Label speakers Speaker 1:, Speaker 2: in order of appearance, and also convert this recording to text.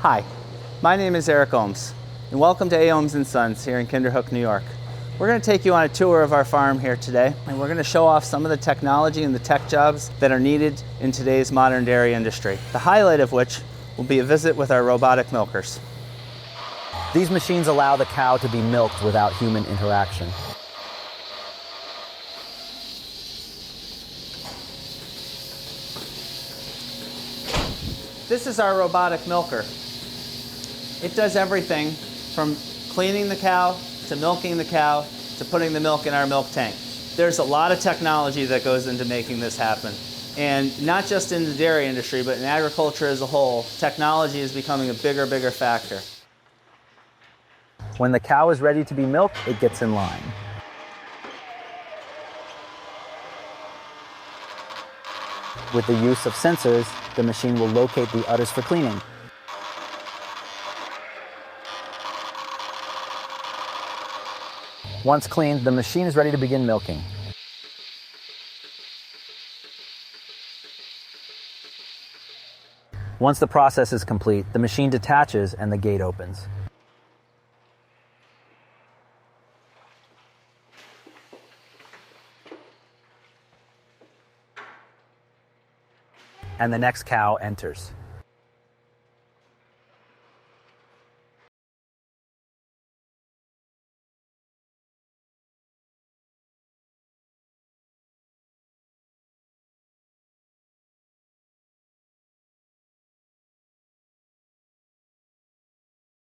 Speaker 1: Hi, my name is Eric Ohms, and welcome to A. Ohms & Sons here in Kinderhook, New York. We're going to take you on a tour of our farm here today, and we're going to show off some of the technology and the tech jobs that are needed in today's modern dairy industry, the highlight of which will be a visit with our robotic milkers.
Speaker 2: These machines allow the cow to be milked without human interaction.
Speaker 1: This is our robotic milker. It does everything from cleaning the cow, to milking the cow, to putting the milk in our milk tank. There's a lot of technology that goes into making this happen. And not just in the dairy industry, but in agriculture as a whole, technology is becoming a bigger factor.
Speaker 2: When the cow is ready to be milked, it gets in line. With the use of sensors, the machine will locate the udders for cleaning. Once cleaned, the machine is ready to begin milking. Once the process is complete, the machine detaches and the gate opens. And the next cow enters.